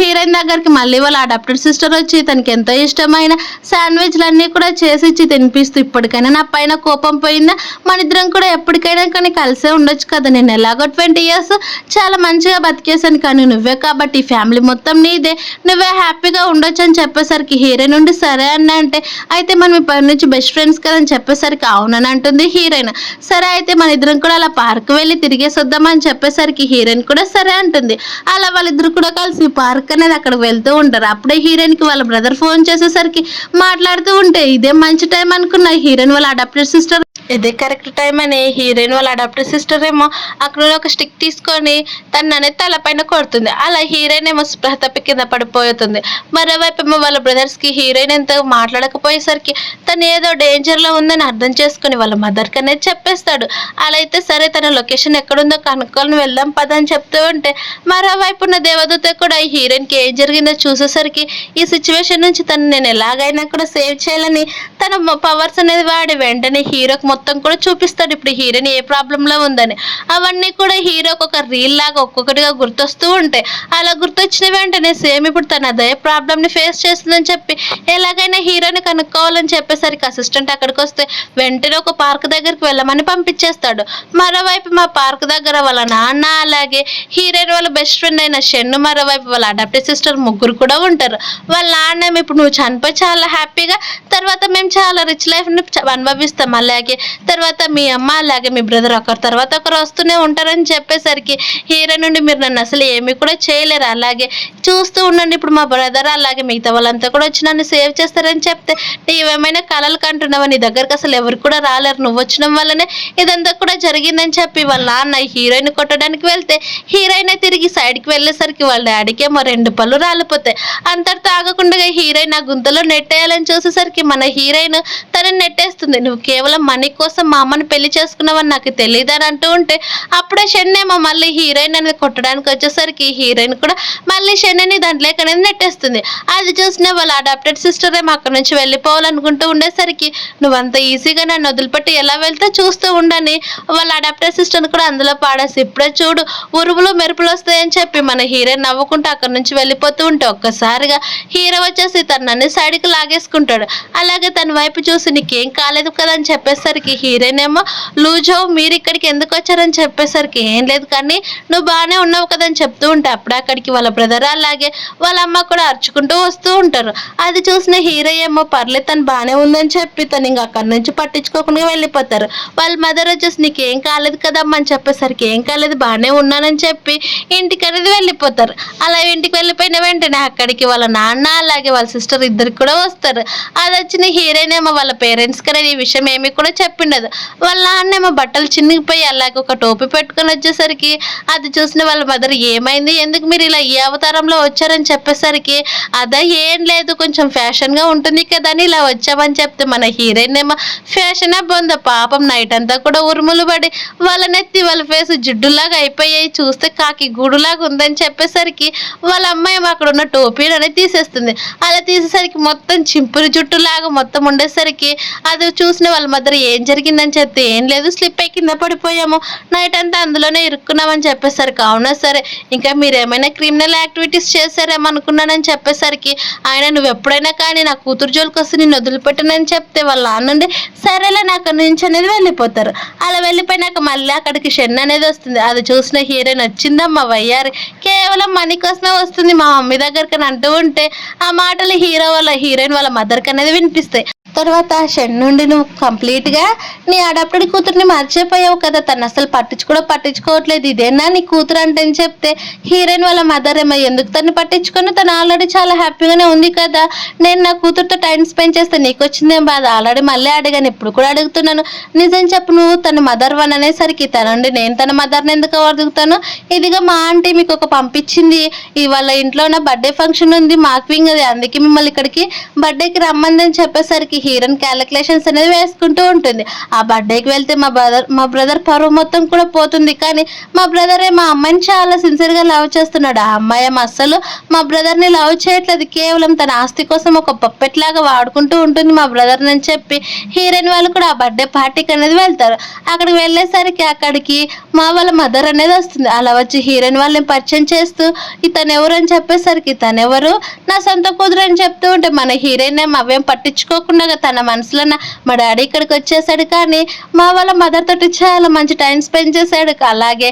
హీరోయిన్ దగ్గరికి మళ్ళీ వాళ్ళ అడాప్టెడ్ సిస్టర్ వచ్చి తనకి ఎంతో ఇష్టమైన శాండ్విచ్లన్నీ కూడా చేసి ఇచ్చి తినిపిస్తూ, ఇప్పటికైనా నా పైన కోపం పోయిందా, మన ఇద్దరం కూడా ఎప్పటికైనా కానీ కలిసే ఉండొచ్చు కదా, నేను ఎలాగో 20 years చాలా మంచిగా బతికేసాను, కానీ నువ్వే కాబట్టి ఈ ఫ్యామిలీ మొత్తం నీదే, నువ్వే హ్యాపీగా ఉండొచ్చు అని చెప్పేసరికి హీరోయిన్ నుండి సరే అన్న అంటే అయితే మనం ఇప్పటి నుంచి బెస్ట్ ఫ్రెండ్స్ కదా అని చెప్పేసరికి అవునని అంటుంది హీరోయిన్. సరే అయితే మన ఇద్దరం కూడా అలా పార్క్ వెళ్ళి తిరిగేసి వద్దామని చెప్పేసరికి హీరోయిన్ కూడా సరే అంటుంది. అలా వాళ్ళిద్దరు కూడా కలిసి పార్క్ అనేది అక్కడ వెళ్తూ ఉంటారు. అప్పుడే హీరోయిన్కి వాళ్ళ బ్రదర్ ఫోన్ చేసేసరికి మాట్లాడుతూ ఉంటే ఇదే మంచి టైం అనుకున్న హీరోయిన్ వాళ్ళ అడాప్టెడ్ సిస్టర్ ఇదే కరెక్ట్ టైం అని హీరోయిన్ వాళ్ళ అడాప్టెడ్ సిస్టర్ ఏమో అక్కడ ఒక స్టిక్ తీసుకొని తనని తలపైన కొడుతుంది. అలా హీరోయిన్ ఏమో స్పృహ తప్పి కింద పడిపోతుంది. మరోవైపు ఏమో వాళ్ళ బ్రదర్స్కి హీరోయిన్ ఎంత మాట్లాడకపోయేసరికి తను ఏదో డేంజర్లో ఉందని అర్థం చేసుకుని వాళ్ళ మదర్కి అనేది చెప్పేస్తాడు. అలా అయితే సరే తన లొకేషన్ ఎక్కడుందో కనుక్కొని వెళ్దాం పదని చెప్తూ ఉంటే మరోవైపు ఉన్న దేవదూత కూడా ఈ హీరోయిన్కి ఏం జరిగిందో చూసేసరికి ఈ సిచ్యువేషన్ నుంచి తను నేను ఎలాగైనా కూడా సేవ్ చేయాలని తన పవర్స్ అనేది వాడి వెంటనే హీరోకి మొత్తం కూడా చూపిస్తాడు ఇప్పుడు హీరోయిన్ ఏ ప్రాబ్లంలో ఉందని. అవన్నీ కూడా హీరోకి ఒక రీల్ లాగా ఒక్కొక్కటిగా గుర్తొస్తూ ఉంటాయి. అలా గుర్తొచ్చిన వెంటనే సేమ్ ఇప్పుడు తన అదే ప్రాబ్లమ్ని ఫేస్ చేస్తుందని చెప్పి ఎలాగైనా హీరోని కనుక్కోవాలని చెప్పేసరికి అసిస్టెంట్ అక్కడికి వస్తే వెంటనే ఒక పార్క్ దగ్గరికి వెళ్ళమని పంపించేస్తాడు. మరోవైపు మా పార్క్ దగ్గర వాళ్ళ నాన్న అలాగే హీరోయిన్ వాళ్ళ బెస్ట్ ఫ్రెండ్ అయిన షెన్ను, మరోవైపు వాళ్ళ అడాప్టెడ్ సిస్టర్ ముగ్గురు కూడా ఉంటారు. వాళ్ళ నాన్న ఇప్పుడు నువ్వు చనిపోయి చాలా హ్యాపీగా తర్వాత మేము చాలా రిచ్ లైఫ్ని అనుభవిస్తాం, అలాగే తర్వాత మీ అమ్మ అలాగే మీ బ్రదర్ ఒకరి తర్వాత ఒకరు వస్తూనే ఉంటారని చెప్పేసరికి హీరో నుండి మీరు నన్ను అసలు ఏమీ కూడా చేయలేరు, అలాగే చూస్తూ ఉండండి ఇప్పుడు మా బ్రదర్ అలాగే మిగతా వాళ్ళంతా కూడా వచ్చి నన్ను సేవ్ చేస్తారని చెప్తే నీవేమైనా కలలు కంటున్నావా, నీ దగ్గరకు అసలు ఎవరు కూడా రాలేరు, నువ్వు వచ్చిన వల్లనే ఇదంతా కూడా జరిగిందని చెప్పి వాళ్ళ నాన్న హీరోయిన్ కొట్టడానికి వెళ్తే హీరోయిన్ తిరిగి సైడ్కి వెళ్ళేసరికి వాళ్ళ డాడీకి ఏమో 2 పళ్ళు రాలిపోతాయి. అంతటితో ఆగకుండా హీరోయిన్ ఆ గుంతలో నెట్టేయాలని చూసేసరికి మన హీరోయిన్ తనని నెట్టేస్తుంది. నువ్వు కేవలం మనీ కోసం మా అమ్మని పెళ్లి చేసుకున్నావని నాకు తెలియదని అంటూ ఉంటే అప్పుడే షెన్నేమో మళ్ళీ హీరోయిన్ అనేది కొట్టడానికి వచ్చేసరికి హీరోయిన్ కూడా మళ్ళీ షెన్నని దాంట్లోకి అనేది నెట్టేస్తుంది. అది చూసిన వాళ్ళ అడాప్టెడ్ సిస్టర్ ఏమో అక్కడ నుంచి వెళ్ళిపోవాలనుకుంటూ ఉండేసరికి నువ్వంత ఈజీగా నన్ను వదిలిపెట్టి ఎలా వెళ్తే చూస్తూ ఉండని వాళ్ళ అడాప్టెడ్ సిస్టర్ని కూడా అందులో పాడేసి ఇప్పుడే చూడు ఉరుములు మెరుపులు వస్తాయని చెప్పి మన హీరోయిన్ నవ్వుకుంటూ అక్కడ నుంచి వెళ్ళిపోతూ ఉంటే ఒక్కసారిగా హీరో వచ్చేసి తనని సైడ్కి లాగేసుకుంటాడు. అలాగే తన వైపు చూసి నీకేం కాలేదు కదా అని చెప్పేసరికి హీరోయిన్ ఏమో లూజో మీరు ఇక్కడికి ఎందుకు వచ్చారని చెప్పేసరికి ఏం లేదు కానీ నువ్వు బాగానే ఉన్నావు కదా అని చెప్తూ ఉంటే అప్పుడే అక్కడికి వాళ్ళ బ్రదర్ అలాగే వాళ్ళ అమ్మ కూడా అరుచుకుంటూ వస్తూ ఉంటారు. అది చూసిన హీరో ఏమో పర్లేదు తను బాగానే ఉందని చెప్పి తను ఇంకా అక్కడి నుంచి పట్టించుకోకుండా వెళ్ళిపోతారు. వాళ్ళ మదర్ వచ్చేసి నీకేం కాలేదు కదమ్మా అని చెప్పేసరికి ఏం కాలేదు బాగానే ఉన్నానని చెప్పి ఇంటికి అనేది వెళ్ళిపోతారు. అలా ఇంటికి వెళ్ళిపోయిన వెంటనే అక్కడికి వాళ్ళ నాన్న అలాగే వాళ్ళ సిస్టర్ ఇద్దరికి కూడా వస్తారు. అది వచ్చిన హీరోయిన్ ఏమో వాళ్ళ పేరెంట్స్కి అనేది ఈ విషయం ఏమీ కూడా చెప్పిండదు. వాళ్ళ నాన్న ఏమో బట్టలు చినిగిపోయి అలాగే ఒక టోపీ పెట్టుకొని వచ్చేసరికి అది చూసిన వాళ్ళ మదర్ ఏమైంది, ఎందుకు మీరు ఇలా ఈ అవతారంలో వచ్చారని చెప్పేసరికి అదే ఏం లేదు కొంచెం ఫ్యాషన్గా ఉంటుంది కదా అని ఇలా వచ్చామని చెప్తే మన హీరోయిన్ ఏమో ఫ్యాషన్ బొంద పాపం నైట్ అంతా కూడా ఉరుములు పడి వాళ్ళ నెత్తి వాళ్ళ ఫేస్ జిడ్డులాగా అయిపోయాయి, చూస్తే కాకి గూడులాగా ఉందని చెప్పేసరికి వాళ్ళ అమ్మాయి అక్కడ ఉన్న టోపీ అనేది తీసేస్తుంది. అలా తీసేసరికి మొత్తం చింపురు జుట్టులాగా మొత్తం ఉండేసరికి అది చూసిన వాళ్ళ మదర్ ఏం జరిగిందని చెప్తే ఏం లేదు, స్లిప్ అయి కింద పడిపోయాము, నైట్ అంతా అందులోనే ఇరుక్కున్నామని చెప్పేసరికి అవునా సరే ఇంకా మీరేమైనా క్రిమినల్ యాక్టివిటీస్ చేశారేమో అనుకున్నానని చెప్పేసరికి ఆయన నువ్వు ఎప్పుడైనా కానీ నా కూతురు జోలికి వస్తే నేను వదిలిపెట్టనని చెప్తే వాళ్ళ నాన్నుండి సరేలే నా అక్కడి నుంచి అనేది వెళ్ళిపోతారు. అలా వెళ్ళిపోయినాక మళ్ళీ అక్కడికి షెన్ అనేది వస్తుంది. అది చూసిన హీరోయిన్ వచ్చిందమ్మా వయ్యారి, కేవలం మనీ కోసమే వస్తుంది మా మమ్మీ దగ్గరికి అని అంటూ ఉంటే ఆ మాటలు హీరో వాళ్ళ హీరోయిన్ వాళ్ళ మదర్కి అనేది వినిపిస్తాయి. తర్వాత షెన్ నుండి నువ్వు కంప్లీట్గా నీ అడాప్టెడ్ కూతుర్ని మర్చిపోయావు కదా, తను అసలు పట్టించుకోవట్లేదు, ఇదేనా నీ కూతురు అంటే అని చెప్తే హీరోయిన్ వాళ్ళ మదర్ ఏమో ఎందుకు తను పట్టించుకొని తను ఆల్రెడీ చాలా హ్యాపీగానే ఉంది కదా, నేను నా కూతురుతో టైం స్పెండ్ చేస్తే నీకు వచ్చిందేం బాధ, ఆల్రెడీ మళ్ళీ అడిగాను ఇప్పుడు కూడా అడుగుతున్నాను, నిజం చెప్పు నువ్వు తన మదర్ వన్ అనేసరికి తనండి నేను తన మదర్ని ఎందుకు అడుగుతాను, ఇదిగా మా ఆంటీ మీకు ఒక పంపించింది, ఇవాళ ఇంట్లో నా బర్త్డే ఫంక్షన్ ఉంది మార్క్వింగ్ అది, అందుకే మిమ్మల్ని ఇక్కడికి బర్త్డేకి రమ్మందని చెప్పేసరికి హీరోయిన్ క్యాలిక్యులేషన్స్ అనేది వేసుకుంటూ ఉంటుంది. ఆ బర్త్డేకి వెళ్తే మా బ్రదర్ పరువు మొత్తం కూడా పోతుంది, కానీ మా బ్రదరే మా అమ్మాయిని చాలా సిన్సియర్గా లవ్ చేస్తున్నాడు, ఆ అమ్మాయి అస్సలు మా బ్రదర్ని లవ్ చేయట్లేదు, కేవలం తన ఆస్తి కోసం ఒక పప్పెట్ లాగా వాడుకుంటూ ఉంటుంది మా బ్రదర్ని అని చెప్పి హీరోయిన్ వాళ్ళు కూడా ఆ బర్త్డే పార్టీకి అనేది వెళ్తారు. అక్కడికి వెళ్ళేసరికి అక్కడికి మా వాళ్ళ మదర్ అనేది వస్తుంది. అలా వచ్చి హీరోయిన్ వాళ్ళని పరిచయం చేస్తూ ఇతను ఎవరు అని చెప్పేసరికి తనెవరు నా సొంత కూతురు అని చెప్తూ ఉంటే మన హీరోయిన్ అవేం పట్టించుకోకుండా తన మనసులో మా డాడీ ఇక్కడికి వచ్చేసాడు, కానీ మా వాళ్ళ మదర్ తోటి చాలా మంచి టైం స్పెండ్ చేశాడు, అలాగే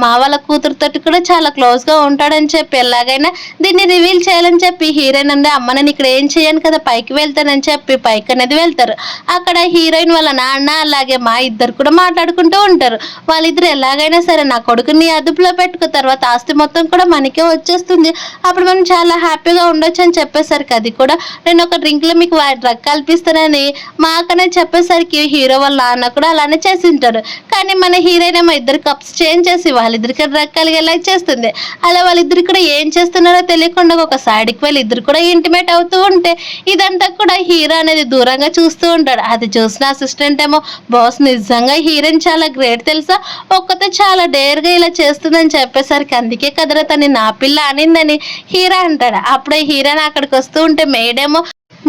మా వాళ్ళ కూతురుతో కూడా చాలా క్లోజ్గా ఉంటాడని చెప్పి ఎలాగైనా దీన్ని రివీల్ చేయాలని చెప్పి హీరోయిన్ అంటే అమ్మ నేను ఇక్కడ ఏం చేయను కదా పైకి వెళ్తానని చెప్పి పైకి అనేది వెళ్తారు. అక్కడ హీరోయిన్ వాళ్ళ నాన్న అలాగే మా ఇద్దరు కూడా మాట్లాడుకుంటూ ఉంటారు. వాళ్ళిద్దరు ఎలాగైనా సరే నా కొడుకుని అదుపులో పెట్టుకు తర్వాత ఆస్తి మొత్తం కూడా మనకే వచ్చేస్తుంది, అప్పుడు మనం చాలా హ్యాపీగా ఉండొచ్చు అని చెప్పేసరికి అది కూడా నేను ఒక డ్రింక్లో మీకు డ్రగ్ కల్పిస్తానని మా అక్కనే చెప్పేసరికి హీరో వాళ్ళ నాన్న కూడా అలానే చేసి ఉంటారు. కానీ మన హీరోయిన్ ఏమో ఇద్దరు కప్స్ చేంజ్ చేసి వాళ్ళిద్దరికి డ్రగ్ కలిగేలా చేస్తుంది. అలా వాళ్ళిద్దరు కూడా ఏం చేస్తున్నారో తెలియకుండా ఒక సైడ్కి వెళ్ళి ఇద్దరు కూడా ఇంటిమేట్ అవుతూ ఉంటే ఇదంతా కూడా హీరో అనేది దూరంగా చూస్తూ ఉంటాడు. అది చూసిన అసిస్టెంట్ ఏమో బాస్ నిజంగా హీరోయిన్ చాలా గ్రేట్ తెలుసా, ఒక్కతే చాలా డేర్గా ఇలా చేస్తుందని చెప్పేసరికి అందుకే కదరా తను నా పిల్ల అనిందని హీరో అంటాడు. అప్పుడే హీరోయిన్ అక్కడికి వస్తూ ఉంటే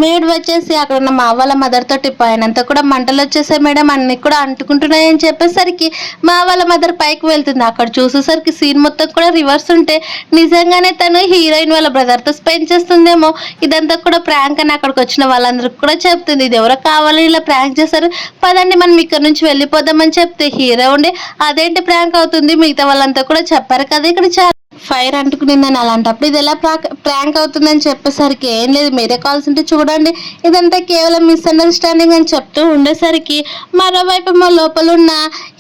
మేడ్ వచ్చేసి అక్కడ ఉన్న మా వాళ్ళ మదర్ తోటి పైనంతా కూడా మంటలు వచ్చేసాయి మేడం అన్ని కూడా అంటుకుంటున్నాయని చెప్పేసరికి మా వాళ్ళ మదర్ పైకి వెళ్తుంది. అక్కడ చూసేసరికి సీన్ మొత్తం కూడా రివర్స్ ఉంటే నిజంగానే తను హీరోయిన్ వాళ్ళ బ్రదర్తో స్పెండ్ చేస్తుందేమో, ఇదంతా కూడా ప్రాంక్ అని అక్కడికి వచ్చిన వాళ్ళందరికీ కూడా చెప్తుంది. ఇది ఎవరో కావాలని ఇలా ప్రాంక్ చేశారు, పదండి మనం ఇక్కడ నుంచి వెళ్ళిపోదామని చెప్తే హీరో ఉండి అదేంటి ప్రాంక్ అవుతుంది, మిగతా వాళ్ళంతా కూడా చెప్పారు కదా ఇక్కడ చాలా ఫైర్ అంటుకునిందని, అలాంటప్పుడు ఇది ఎలా ప్రాంక్ అవుతుందని చెప్పేసరికి ఏం లేదు మీరే కాల్స్ ఉంటే చూడండి, ఇదంతా కేవలం మిస్అండర్స్టాండింగ్ అని చెప్తూ ఉండేసరికి మరోవైపు మా లోపల ఉన్న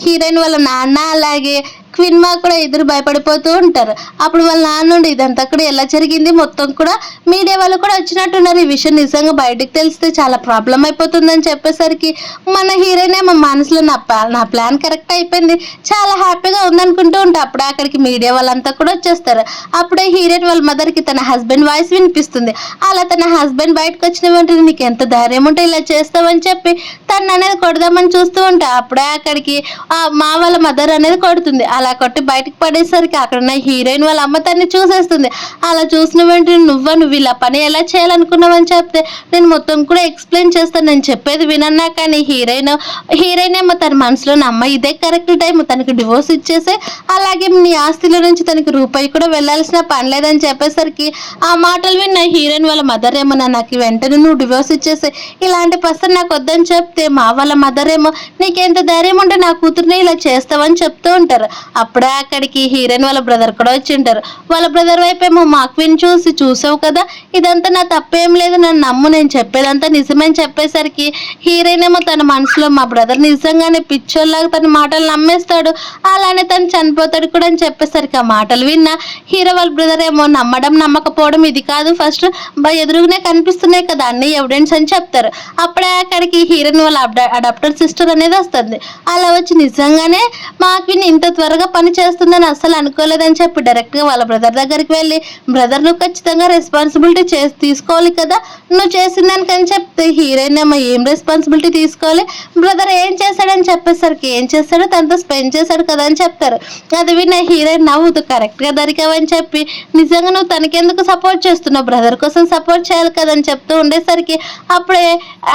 హీరోయిన్ వాళ్ళ నాన్న అలాగే క్వీన్ మా కూడా ఎదురు భయపడిపోతూ ఉంటారు. అప్పుడు వాళ్ళ నాన్నుండి ఇదంతా కూడా ఎలా జరిగింది మొత్తం కూడా మీడియా వాళ్ళు కూడా వచ్చినట్టున్నారు, ఈ విషయం నిజంగా బయటకు తెలిస్తే చాలా ప్రాబ్లం అయిపోతుందని చెప్పేసరికి మన హీరోయిన్ మా మనసులో నా ప్లాన్ కరెక్ట్ అయిపోయింది చాలా హ్యాపీగా ఉందనుకుంటూ ఉంటే అప్పుడే అక్కడికి మీడియా వాళ్ళంతా కూడా వచ్చేస్తారు. అప్పుడే హీరోయిన్ వాళ్ళ మదర్కి తన హస్బెండ్ వాయిస్ వినిపిస్తుంది. అలా తన హస్బెండ్ బయటకు వచ్చిన వెంటనే నీకు ఎంత ధైర్యం ఉంటే ఇలా చేస్తావని చెప్పి తను అనేది కొడదామని చూస్తూ ఉంటే అప్పుడే అక్కడికి మా వాళ్ళ మదర్ అనేది కొడుతుంది. అలా కొట్టి బయటకు పడేసరికి అక్కడ ఉన్న హీరోయిన్ వాళ్ళ అమ్మ తన్ని చూసేస్తుంది. అలా చూసిన వెంటనే నువ్వు ఇలా పని ఎలా చేయాలనుకున్నావని చెప్తే నేను మొత్తం కూడా ఎక్స్ప్లెయిన్ చేస్తాను, నేను చెప్పేది వినన్నా కానీ హీరోయిన్ ఏమో తన మనసులో అమ్మ ఇదే కరెక్ట్ టైం తనకి డివోర్స్ ఇచ్చేసే, అలాగే నీ ఆస్తిలో నుంచి తనకి రూపాయి కూడా వెళ్ళాల్సిన పని లేదని చెప్పేసరికి ఆ మాటలు విన్న హీరోయిన్ వాళ్ళ మదర్ ఏమో నాకు వెంటనే నువ్వు డివోర్స్ ఇచ్చేసే, ఇలాంటి పర్సన్ నాకు వద్దని చెప్తే మా వాళ్ళ మదర్ ఏమో నీకెంత ధైర్యం ఉంటే నా కూతుర్ని ఇలా చేస్తావని చెప్తూ ఉంటారు. అప్పుడే అక్కడికి హీరోయిన్ వాళ్ళ బ్రదర్ కూడా వచ్చి ఉంటారు. వాళ్ళ బ్రదర్ వైపు ఏమో మా క్వీన్ చూసావు కదా ఇదంతా నా తప్పేం లేదు నన్ను నమ్ము నేను చెప్పేదంతా నిజమని చెప్పేసరికి హీరోయిన్ ఏమో తన మనసులో మా బ్రదర్ నిజంగానే పిచ్చోళ్ళలాగా తన మాటలు నమ్మేస్తాడు, అలానే తను చనిపోతాడు కూడా అని చెప్పేసరికి ఆ మాటలు విన్న హీరో వాళ్ళ బ్రదర్ ఏమో నమ్మడం నమ్మకపోవడం ఇది కాదు, ఫస్ట్ ఎదురుగానే కనిపిస్తున్నాయి కదా అన్ని ఎవిడెన్స్ అని చెప్తారు. అప్పుడే అక్కడికి హీరోయిన్ వాళ్ళ అడాప్టర్ సిస్టర్ అనేది వస్తుంది. అలా వచ్చి నిజంగానే మా క్వీన్ ఇంత త్వరగా విధంగా పని చేస్తుందని అస్సలు అనుకోలేదని చెప్పి డైరెక్ట్గా వాళ్ళ బ్రదర్ దగ్గరికి వెళ్ళి, బ్రదర్ నువ్వు ఖచ్చితంగా రెస్పాన్సిబిలిటీ తీసుకోవాలి కదా, నువ్వు చేసిన దానికని చెప్తే హీరోయిన్ ఏమో ఏం రెస్పాన్సిబిలిటీ తీసుకోవాలి, బ్రదర్ ఏం చేశాడని చెప్పేసరికి ఏం చేశాడో తనతో స్పెండ్ చేశాడు కదా అని చెప్తారు. అది విన్న హీరోయిన్ నవ్వుతూ కరెక్ట్గా దొరికావని చెప్పి, నిజంగా నువ్వు తనకెందుకు సపోర్ట్ చేస్తున్నావు, బ్రదర్ కోసం సపోర్ట్ చేయాలి కదని చెప్తూ ఉండేసరికి అప్పుడే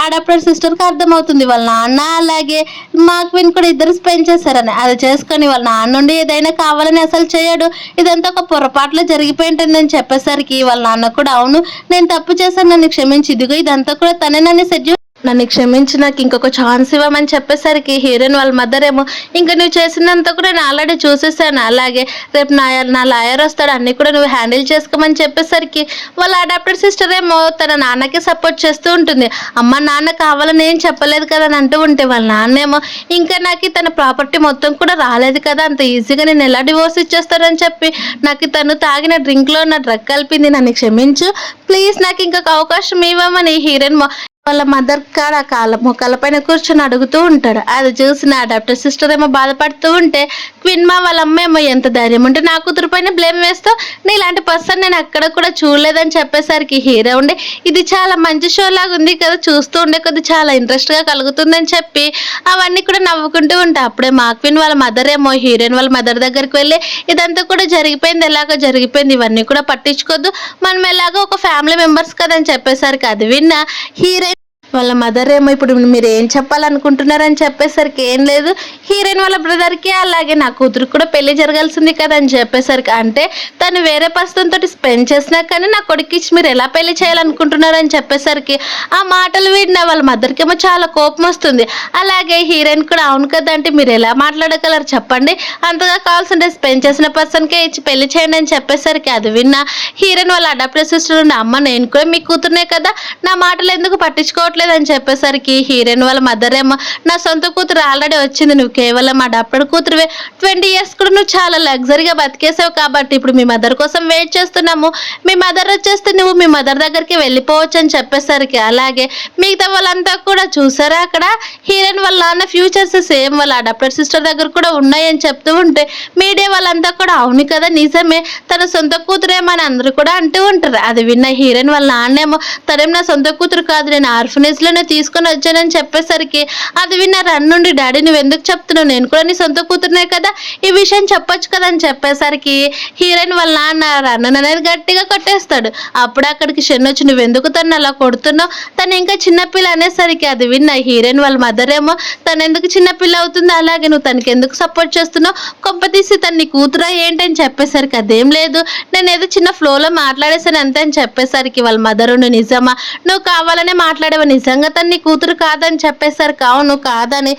అడాప్టెడ్ సిస్టర్కి అర్థమవుతుంది వాళ్ళ నాన్న అలాగే మాక్విన్ కూడా ఇద్దరు స్పెండ్ చేశారని. అది చేసుకొని వాళ్ళ నాన్న నుండి ఏదైనా కావాలని అసలు చేయడు, ఇదంతా ఒక పొరపాట్లో జరిగిపోయింటుందని చెప్పేసరికి వాళ్ళ నాన్న కూడా అవును నేను తప్పు చేశాను నన్ను క్షమించి, ఇదిగో ఇదంతా కూడా తనే నన్ను నన్ను క్షమించి నాకు ఇంకొక ఛాన్స్ ఇవ్వమని చెప్పేసరికి హీరోయిన్ వాళ్ళ మదర్ ఏమో ఇంకా నువ్వు చేసినంత కూడా నేను ఆల్రెడీ చూసేసాను, అలాగే రేపు నా లాయర్ వస్తాడు అన్నీ కూడా నువ్వు హ్యాండిల్ చేసుకోమని చెప్పేసరికి వాళ్ళ అడాప్టెడ్ సిస్టర్ ఏమో తన నాన్నకి సపోర్ట్ చేస్తూ ఉంటుంది. అమ్మ నాన్న కావాలని ఏం చెప్పలేదు కదా అని అంటూ ఉంటే వాళ్ళ నాన్నేమో ఇంకా నాకు తన ప్రాపర్టీ మొత్తం కూడా రాలేదు కదా, అంత ఈజీగా నేను ఎలా డివోర్స్ ఇచ్చేస్తానని చెప్పి నాకు తను తాగిన డ్రింక్లో నా డ్రగ్ కలిపింది, నన్ను క్షమించు ప్లీజ్ నాకు ఇంకొక అవకాశం ఇవ్వమని హీరోయిన్ వాళ్ళ మదర్ కాడ మొక్కల పైన కూర్చొని అడుగుతూ ఉంటాడు. అది చూసిన అడాప్టర్ సిస్టర్ ఏమో బాధపడుతూ ఉంటే క్విన్మా వాళ్ళ అమ్మ ఏమో ఎంత ధైర్యం ఉంటే నా కూతురు పైన బ్లేమ్ వేస్తావు, నీ ఇలాంటి పర్సన్ నేను అక్కడ కూడా చూడలేదని చెప్పేసరికి హీరో ఉండే ఇది చాలా మంచి షో లాగా ఉంది కదా, చూస్తూ ఉండే కొద్ది చాలా ఇంట్రెస్ట్గా కలుగుతుందని చెప్పి అవన్నీ కూడా నవ్వుకుంటూ ఉంటా. అప్పుడే మా క్విన్ వాళ్ళ మదర్ ఏమో హీరోయిన్ వాళ్ళ మదర్ దగ్గరికి వెళ్ళి ఇదంతా కూడా జరిగిపోయింది ఎలాగో జరిగిపోయింది, ఇవన్నీ కూడా పట్టించుకోద్దు, మనం ఎలాగో ఒక ఫ్యామిలీ మెంబర్స్ కదని చెప్పేసరికి అది విన్న హీరోయిన్ వాళ్ళ మదర్ ఏమో ఇప్పుడు మీరు ఏం చెప్పాలనుకుంటున్నారని చెప్పేసరికి ఏం లేదు, హీరోయిన్ వాళ్ళ బ్రదర్కి అలాగే నా కూతురు కూడా పెళ్లి జరగాల్సింది కదా అని చెప్పేసరికి అంటే తను వేరే పర్సన్ తోటి స్పెండ్ చేసినా కానీ నా కొడుకు ఇచ్చి మీరు ఎలా పెళ్లి చేయాలనుకుంటున్నారని చెప్పేసరికి ఆ మాటలు విన్న వాళ్ళ మదర్కి ఏమో చాలా కోపం వస్తుంది. అలాగే హీరోయిన్ కూడా అవును కదా అంటే మీరు ఎలా మాట్లాడగలరు చెప్పండి, అంతగా కావాల్సింటే స్పెండ్ చేసిన పర్సన్కే ఇచ్చి పెళ్లి చేయండి అని చెప్పేసరికి అది విన్న హీరోయిన్ వాళ్ళ అడాప్టర్ సిస్టర్ ఉండి అమ్మ నేను కూడా మీ కూతురునే కదా, నా మాటలు ఎందుకు పట్టించుకోవట్లేదు అని చెప్పేసరికి హీరోయిన్ వాళ్ళ మదర్ ఏమో నా సొంత కూతురు ఆల్రెడీ వచ్చింది, నువ్వు కేవలం అడాప్టెడ్ కూతురువే, 20 years కూడా నువ్వు చాలా లగ్జరీగా బతికేసావు కాబట్టి ఇప్పుడు మీ మదర్ కోసం వెయిట్ చేస్తున్నాము, మీ మదర్ వచ్చేస్తే నువ్వు మీ మదర్ దగ్గరికి వెళ్ళిపోవచ్చు అని చెప్పేసరికి అలాగే మిగతా వాళ్ళంతా కూడా చూసారా అక్కడ హీరోయిన్ వాళ్ళ నాన్న ఫ్యూచర్స్ సేమ్ వాళ్ళ అడాప్టెడ్ సిస్టర్ దగ్గర కూడా ఉన్నాయని చెప్తూ ఉంటే మీడియా వాళ్ళంతా కూడా అవును కదా నిజమే తన సొంత కూతురేమని అందరూ కూడా అంటూ ఉంటారు. అది విన్న హీరోయిన్ వాళ్ళ నాన్నేమో తనేం నా సొంత కూతురు కాదు నేను ఆర్ఫనేజ్లోనే తీసుకొని వచ్చానని చెప్పేసరికి అది విన్న రన్ నుండి డాడీ నువ్వు ఎందుకు చెప్తున్నావు, నేను కూడా నీ సొంత కూతురునే కదా ఈ విషయం చెప్పొచ్చు కదా అని చెప్పేసరికి హీరోయిన్ వాళ్ళ నాన్న రన్ అనేది గట్టిగా కొట్టేస్తాడు. అప్పుడు అక్కడికి షెన్ వచ్చి నువ్వు ఎందుకు తను అలా కొడుతున్నావు, తను ఇంకా చిన్నపిల్ల అనేసరికి అది విన్న హీరోయిన్ వాళ్ళ మదర్ ఏమో తను ఎందుకు చిన్నపిల్ల అవుతుంది, అలాగే నువ్వు తనకి ఎందుకు సపోర్ట్ చేస్తున్నావు, కొంపతీసి తను నీ కూతురా ఏంటని చెప్పేసరికి అదేం లేదు నేను ఏదో చిన్న ఫ్లోలో మాట్లాడేసాను అంతే అని చెప్పేసరికి వాళ్ళ మదర్ నువ్వు నిజమా నువ్వు కావాలనే మాట్లాడేవా, నిజంగా తను నీ కూతురు కాదని చెప్పేసరికి అవును కాదని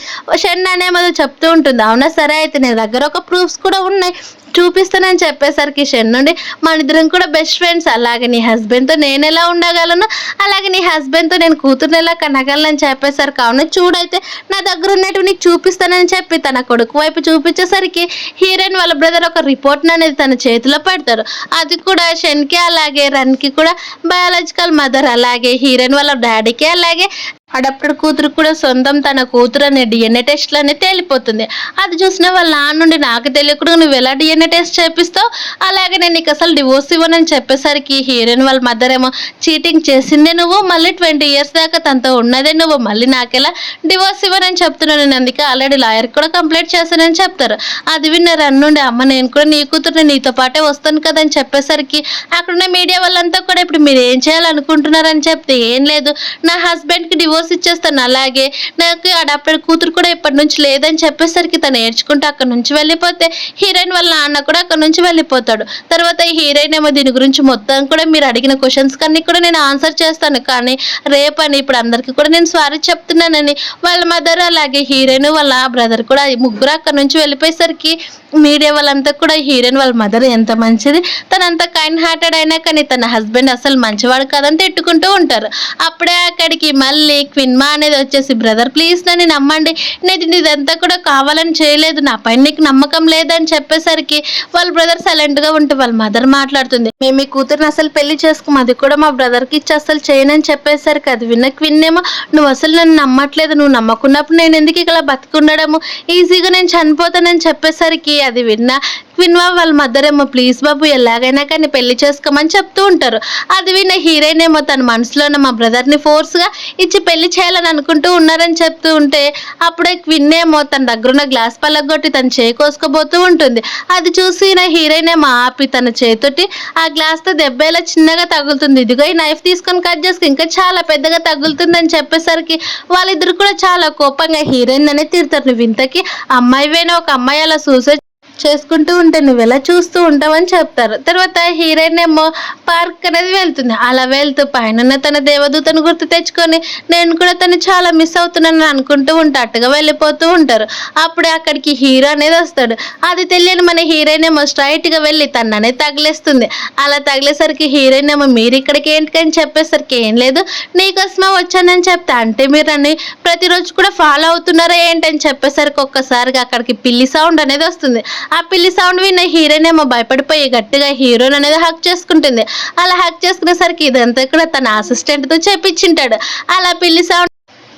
షెన్ అనే మొదలు చెప్తూ ఉంటుంది. అవునా సరే అయితే నీ దగ్గర ఒక ప్రూఫ్స్ కూడా ఉన్నాయి చూపిస్తానని చెప్పేసరికి షెన్ నుండి మన ఇద్దరం కూడా బెస్ట్ ఫ్రెండ్స్, అలాగే నీ హస్బెండ్తో నేను ఎలా ఉండగలను, అలాగే నీ హస్బెండ్తో నేను కూతురుని ఎలా కనగలను చెప్పేసరికి అవును చూడైతే నా దగ్గర ఉన్నట్టు నీకు చూపిస్తానని చెప్పి తన కొడుకు వైపు చూపించేసరికి హీరోయిన్ వాళ్ళ బ్రదర్ ఒక రిపోర్ట్ అనేది తన చేతిలో పెడతారు. అది కూడా షెన్కి అలాగే రన్కి కూడా బయాలజికల్ మదర్ అలాగే హీరోయిన్ వాళ్ళ డాడీకి అలాగే అడాప్టెడ్ కూతురు కూడా సొంతం తన కూతురు అనే డిఎన్ఏ టెస్ట్లనే తేలిపోతుంది. అది చూసిన వాళ్ళ నాన్న నుండి నాకు తెలియకుండా నువ్వు ఎలా డిఎన్ఏ టెస్ట్ చేపిస్తావు, అలాగే నేను నీకు అసలు డివోర్స్ ఇవ్వనని చెప్పేసరికి హీరోయిన్ వాళ్ళ మదర్ ఏమో చీటింగ్ చేసిందే నువ్వు, మళ్ళీ 20 years దాకా తనతో ఉన్నదే నువ్వు, మళ్ళీ నాకెలా డివోర్స్ ఇవ్వనని చెప్తున్నాను, నేను అందుకే ఆల్రెడీ లాయర్ కూడా కంప్లైంట్ చేశానని చెప్తారు. అది విన్న రన్ నుండి అమ్మ నేను కూడా నీ కూతురు నీతో పాటే వస్తాను కదని చెప్పేసరికి అక్కడున్న మీడియా వాళ్ళంతా కూడా ఇప్పుడు మీరు ఏం చేయాలనుకుంటున్నారని చెప్తే ఏం లేదు నా హస్బెండ్కి డివోర్స్ ఇచ్చేస్తాను, అలాగే నాకు అడాప్టెడ్ కూతురు కూడా ఇప్పటి నుంచి లేదని చెప్పేసరికి తను ఏడ్చుకుంటూ అక్కడ నుంచి వెళ్ళిపోతే హీరోయిన్ వాళ్ళ నాన్న కూడా అక్కడ నుంచి వెళ్ళిపోతాడు. తర్వాత ఈ హీరోయిన్ ఏమో దీని గురించి మొత్తం కూడా మీరు అడిగిన క్వశ్చన్స్ కన్నీ కూడా నేను ఆన్సర్ చేస్తాను కానీ రేపని ఇప్పుడు అందరికీ కూడా నేను సారీ చెప్తున్నానని వాళ్ళ మదర్ అలాగే హీరోయిన్ వాళ్ళ బ్రదర్ కూడా ముగ్గురు అక్కడ నుంచి వెళ్ళిపోయేసరికి మీడియా వాళ్ళంతా కూడా హీరోయిన్ వాళ్ళ మదర్ ఎంత మంచిది, తనంత కైండ్ హార్టెడ్ అయినా కానీ తన హస్బెండ్ అసలు మంచివాడు కాదని తిట్టుకుంటూ ఉంటారు. అప్పుడే అక్కడికి మళ్ళీ క్విన్మా అనేది వచ్చేసి బ్రదర్ ప్లీజ్ నన్ను నమ్మండి, నేను ఇదంతా కూడా కావాలని చేయలేదు, నా పైన నీకు నమ్మకం లేదని చెప్పేసరికి వాళ్ళ బ్రదర్ సైలెంట్గా ఉంటే వాళ్ళ మదర్ మాట్లాడుతుంది మేము మీ కూతురుని అసలు పెళ్లి చేసుకోము, అది కూడా మా బ్రదర్కి ఇచ్చి అసలు చేయనని చెప్పేసరికి అది విన్న క్విన్ ఏమో నువ్వు అసలు నన్ను నమ్మట్లేదు, నువ్వు నమ్మకున్నప్పుడు నేను ఎందుకు ఇలా బతుకుండడము, ఈజీగా నేను చనిపోతానని చెప్పేసరికి అది విన్నా వాళ్ళ మదర్ ఏమో ప్లీజ్ బాబు ఎలాగైనా కానీ పెళ్లి చేసుకోమని చెప్తూ ఉంటారు. అది విన్న హీరోయిన్ ఏమో తన మనసులోనే మా బ్రదర్ని ఫోర్స్గా ఇచ్చి పెళ్లి చేయాలని అనుకుంటూ ఉన్నారని చెప్తూ ఉంటే అప్పుడే క్విన్ ఏమో తన దగ్గరున్న గ్లాస్ పలగొట్టి తన చేయి కోసుకోబోతూ ఉంటుంది. అది చూసి నా హీరోయిన్ ఏమో ఆపి తన చేతోటి ఆ గ్లాస్తో దెబ్బేలా చిన్నగా తగులుతుంది. ఇదిగో ఈ నైఫ్ తీసుకొని కట్ చేసుకు ఇంకా చాలా పెద్దగా తగులుతుందని చెప్పేసరికి వాళ్ళిద్దరు కూడా చాలా కోపంగా హీరోయిన్ అనే తిడతారు. నువ్వు ఇంతకీ అమ్మాయివేనా, ఒక అమ్మాయి అలా సూసైడ్ చేసుకుంటూ ఉంటే నువ్వు ఎలా చూస్తూ ఉంటావని చెప్తారు. తర్వాత హీరోయిన్ ఏమో పార్క్ అనేది వెళ్తుంది. అలా వెళ్తూ పైన తన దేవదూతను గుర్తు తెచ్చుకొని నేను కూడా తను చాలా మిస్ అవుతున్నాను అనుకుంటూ ఉంటా అట్టుగా వెళ్ళిపోతూ ఉంటారు. అప్పుడే అక్కడికి హీరో అనేది వస్తాడు. అది తెలియని మన హీరోయిన్ ఏమో స్ట్రైట్గా వెళ్ళి తను అనేది తగిలేస్తుంది. అలా తగిలేసరికి హీరోయిన్ ఏమో మీరు ఇక్కడికి ఏంటికని చెప్పేసరికి ఏం లేదు నీకోసమే వచ్చానని చెప్తా, అంటే మీరు నన్ను ప్రతిరోజు కూడా ఫాలో అవుతున్నారా ఏంటని చెప్పేసరికి ఒక్కసారిగా అక్కడికి పిల్లి సౌండ్ అనేది వస్తుంది. ఆ పిల్లి సౌండ్ విన్న హీరోయిన్ ఏమో భయపడిపోయి గట్టిగా హీరోయిన్ అనేది హక్ చేసుకుంటుంది. అలా హక్ చేసుకునేసరికి ఇదంతా కూడా తన అసిస్టెంట్తో చెప్పించింటాడు. అలా పిల్లి సౌండ్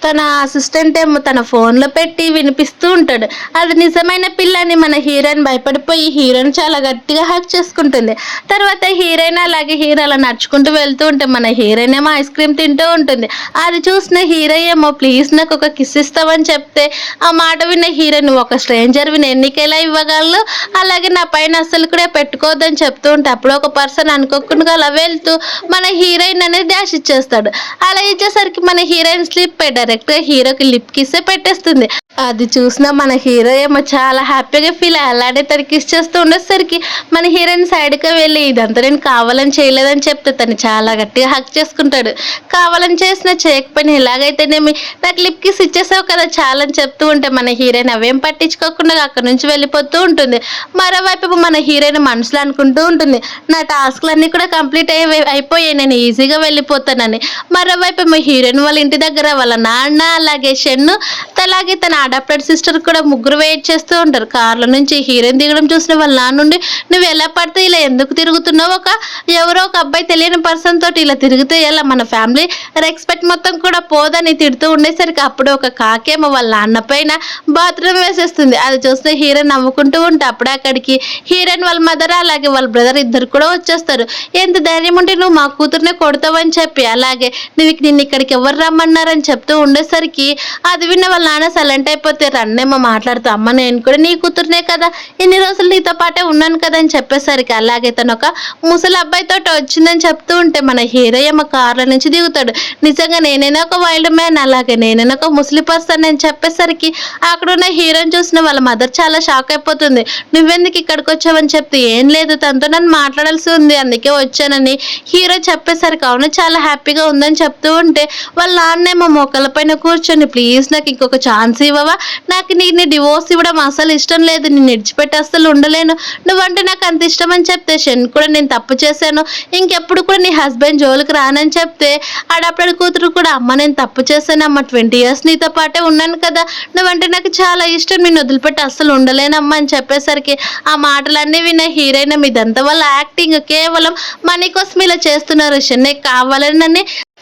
తన అసిస్టెంట్ ఏమో తన ఫోన్లో పెట్టి వినిపిస్తూ ఉంటాడు. అది నిజమైన పిల్లని మన హీరోయిన్ భయపడిపోయి హీరోయిన్ చాలా గట్టిగా హక్ చేసుకుంటుంది. తర్వాత హీరోయిన్ అలాగే హీరో అలా నడుచుకుంటూ వెళ్తూ ఉంటే మన హీరోయిన్ ఏమో ఐస్ క్రీమ్ తింటూ ఉంటుంది. అది చూసిన హీరో ఏమో ప్లీజ్ నాకు ఒక కిస్ ఇస్తావని చెప్తే ఆ మాట విన్న హీరోయిన్ ఒక స్ట్రేంజర్ విని ఎన్నికైలా ఇవ్వగలరు, అలాగే నా పైన అస్సలు కూడా పెట్టుకోవద్దని చెప్తూ ఉంటే అప్పుడు ఒక పర్సన్ అనుకోకుండా అలా వెళ్తూ మన హీరోయిన్ అనేది డాష్ ఇచ్చేస్తాడు. అలా ఇచ్చేసరికి మన హీరోయిన్ స్లిప్ డైరెక్ట్గా హీరోకి లిప్ కిస్సే పెట్టేస్తుంది. అది చూసిన మన హీరో ఏమో చాలా హ్యాపీగా ఫీల్ అలానే తను కిస్ చేస్తూ ఉండేసరికి మన హీరోయిన్ సైడ్గా వెళ్ళి ఇదంతా నేను కావాలని చేయలేదని చెప్తే తను చాలా గట్టిగా హక్ చేసుకుంటాడు. కావాలని చేసినా చేయకపోయినా ఎలాగైతేనేమి నాకు లిప్ కిస్ ఇచ్చేసావు కదా చాలని చెప్తూ ఉంటే మన హీరోయిన్ అవేం పట్టించుకోకుండా అక్కడ నుంచి వెళ్ళిపోతూ ఉంటుంది. మరోవైపు మన హీరోయిన్ మనసులో అనుకుంటూ ఉంటుంది నా టాస్క్లన్నీ కూడా కంప్లీట్ అయిపోయాయి, నేను ఈజీగా వెళ్ళిపోతానని. మరోవైపు మా హీరోయిన్ వాళ్ళ ఇంటి దగ్గర వాళ్ళ నాన్న అలాగే షెన్ను అలాగే తన అడాప్టెడ్ సిస్టర్ కూడా ముగ్గురు వెయిట్ చేస్తూ ఉంటారు. కార్ల నుంచి హీరోయిన్ దిగడం చూసిన వాళ్ళ నాన్న నుండి నువ్వు ఎలా పడితే ఇలా ఎందుకు తిరుగుతున్నావు, ఎవరో ఒక అబ్బాయి తెలియని పర్సన్ తోటి ఇలా తిరిగితే ఎలా, మన ఫ్యామిలీ రెస్పెక్ట్ మొత్తం కూడా పోదని తిడుతూ ఉండేసరికి అప్పుడు ఒక కాకేమో వాళ్ళ నాన్న పైన బాత్రూమ్ వేసేస్తుంది. అది చూస్తే హీరోయిన్ నవ్వుకుంటూ ఉంటే అప్పుడే అక్కడికి హీరోయిన్ వాళ్ళ మదర్ అలాగే వాళ్ళ బ్రదర్ ఇద్దరు కూడా వచ్చేస్తారు. ఎంత ధైర్యం ఉంటే నువ్వు మా కూతుర్నే కొడతావని చెప్పి, అలాగే నిన్ను ఇక్కడికి ఎవరు రమ్మన్నారని చెప్తూ ఉండేసరికి అది విన్న వాళ్ళ నాన్న సైలెంట్ అయిపోతే రన్నేమో మాట్లాడుతూ అమ్మ నేను కూడా నీ కూతురునే కదా, ఇన్ని రోజులు నీతో పాటే ఉన్నాను కదా అని చెప్పేసరికి అలాగే తను ఒక ముసలి అబ్బాయితో వచ్చిందని చెప్తూ ఉంటే మన హీరో ఏమో కార్ల నుంచి దిగుతాడు. నిజంగా నేనైనా ఒక వైల్డ్ మ్యాన్, అలాగే నేనైనా ఒక ముసలి పర్సన్ అని చెప్పేసరికి అక్కడ ఉన్న హీరోని చూసిన వాళ్ళ మదర్ చాలా షాక్ అయిపోతుంది. నువ్వెందుకు ఇక్కడికి వచ్చావని చెప్తే ఏం లేదు తనతో నన్ను మాట్లాడాల్సి ఉంది అందుకే వచ్చానని హీరో చెప్పేసరికి అవును చాలా హ్యాపీగా ఉందని చెప్తూ ఉంటే వాళ్ళ నాన్నేమో మొక్కల పైన కూర్చొని ప్లీజ్ నాకు ఇంకొక ఛాన్స్ ఇవ్వవా, నాకు నీ డివోర్స్ ఇవ్వడం అసలు ఇష్టం లేదు, నేను విడిచిపెట్టి అసలు ఉండలేను, నువ్వంటే నాకు అంత ఇష్టం అని చెప్తే షెన్ కూడా నేను తప్పు చేశాను ఇంకెప్పుడు కూడా నీ హస్బెండ్ జోలికి రానని చెప్తే ఆడప్పుడు కూతురు కూడా అమ్మ నేను తప్పు చేశాను అమ్మ 20 years నీతో పాటే ఉన్నాను కదా, నువ్వంటే నాకు చాలా ఇష్టం, నేను వదిలిపెట్టి అస్సలు ఉండలేనమ్మా అని చెప్పేసరికి ఆ మాటలన్నీ విన్న హీరోయిన్ ఇదంతా వాళ్ళ యాక్టింగ్ కేవలం మనీ కోసం ఇలా చేస్తున్నారు, షెన్నే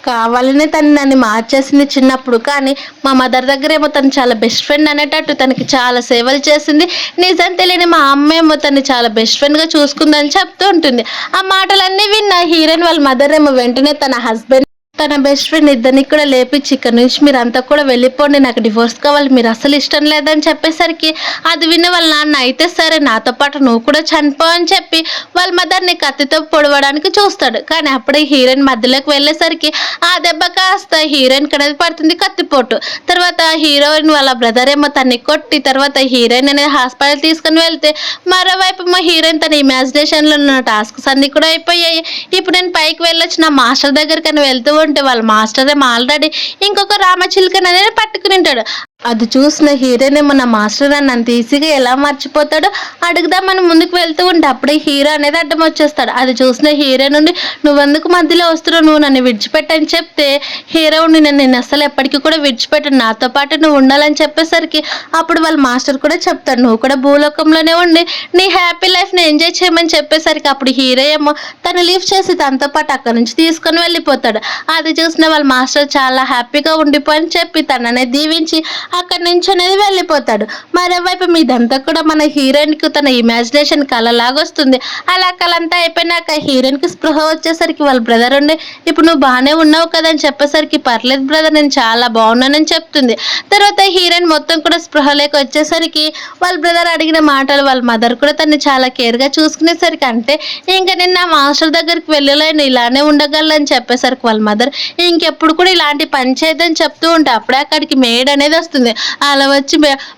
కావాలనే తను నన్ను మార్చేసింది చిన్నప్పుడు, కానీ మా మదర్ దగ్గర ఏమో తను చాలా బెస్ట్ ఫ్రెండ్ అనేటట్టు తనకి చాలా సేవలు చేసింది, నిజం తెలియని మా అమ్మ ఏమో తను చాలా బెస్ట్ ఫ్రెండ్గా చూసుకుందని చెప్తూ ఉంటుంది. ఆ మాటలన్నీ విన్న హీరోయిన్ వాళ్ళ మదర్ ఏమో వెంటనే తన హస్బెండ్ తన బెస్ట్ ఫ్రెండ్ ఇద్దరిని కూడా లేపించి ఇక్కడ నుంచి మీరు అంతా కూడా వెళ్ళిపోండి, నాకు డివోర్స్ కావాలి, మీరు అసలు ఇష్టం లేదని చెప్పేసరికి అది విన్న వాళ్ళ నాన్న అయితే సరే నాతో పాటు నువ్వు కూడా చనిపో అని చెప్పి వాళ్ళ మదర్ని కత్తితో పొడవడానికి చూస్తాడు. కానీ అప్పుడే హీరోయిన్ మధ్యలోకి వెళ్ళేసరికి ఆ దెబ్బ కాస్త హీరోయిన్ అనేది పడుతుంది కత్తిపోటు. తర్వాత హీరోయిన్ వాళ్ళ బ్రదర్ ఏమో తన్ని కొట్టి తర్వాత హీరోయిన్ అనేది హాస్పిటల్ తీసుకుని వెళ్తే మరోవైపు మా హీరోయిన్ తన ఇమాజినేషన్లో ఉన్న టాస్క్స్ అన్ని కూడా అయిపోయాయి. ఇప్పుడు నేను పైకి వెళ్ళొచ్చి నా మాస్టర్ దగ్గరికి వెళ్తూ ఉంటే వాళ్ళ మాస్టర్ ఏమో ఆల్రెడీ ఇంకొక రామచిలుకని అనేది పట్టుకుని ఉంటాడు. అది చూసిన హీరోయిన్ ఏమో నా మాస్టర్ అని అంత ఈజీగా ఎలా మర్చిపోతాడో అడుగుదామని ముందుకు వెళ్తూ ఉంటే అప్పుడే హీరో అనేది అడ్డం వచ్చేస్తాడు. అది చూసిన హీరో నుండి నువ్వెందుకు మధ్యలో వస్తున్నావు, నువ్వు నన్ను విడిచిపెట్టని చెప్తే హీరో ఉండి నేను అసలు ఎప్పటికీ కూడా విడిచిపెట్టను, నాతో పాటు నువ్వు ఉండాలని చెప్పేసరికి అప్పుడు వాళ్ళ మాస్టర్ కూడా చెప్తాడు నువ్వు కూడా భూలోకంలోనే ఉండి నీ హ్యాపీ లైఫ్ని ఎంజాయ్ చేయమని చెప్పేసరికి అప్పుడు హీరో ఏమో తను లీవ్ చేసి తనతో పాటు అక్కడ నుంచి తీసుకొని వెళ్ళిపోతాడు. అది చూసిన వాళ్ళ మాస్టర్ చాలా హ్యాపీగా ఉండిపోని చెప్పి తననే దీవించి అక్కడి నుంచి అనేది వెళ్ళిపోతాడు. మరోవైపు మీదంతా కూడా మన హీరోయిన్కి తన ఇమాజినేషన్ కళలాగా వస్తుంది. అలా కళ అంతా అయిపోయినాక హీరోయిన్కి స్పృహ వచ్చేసరికి వాళ్ళ బ్రదర్ ఉండి ఇప్పుడు నువ్వు బాగానే ఉన్నావు కదా అని చెప్పేసరికి పర్లేదు బ్రదర్ నేను చాలా బాగున్నానని చెప్తుంది. తర్వాత హీరోయిన్ మొత్తం కూడా స్పృహలోకి వచ్చేసరికి వాళ్ళ బ్రదర్ అడిగిన మాటలు వాళ్ళ మదర్ కూడా తన్ని చాలా కేర్గా చూసుకునేసరికి అంటే ఇంకా నేను నా మాస్టర్ దగ్గరికి వెళ్ళలేను ఇలానే ఉండగలను అని చెప్పేసరికి వాళ్ళ మదర్ ఇంకెప్పుడు కూడా ఇలాంటి పని చేయదని చెప్తూ ఉంటే అప్పుడే అక్కడికి మేడ్ అనేది వస్తుంది. అలా వచ్చి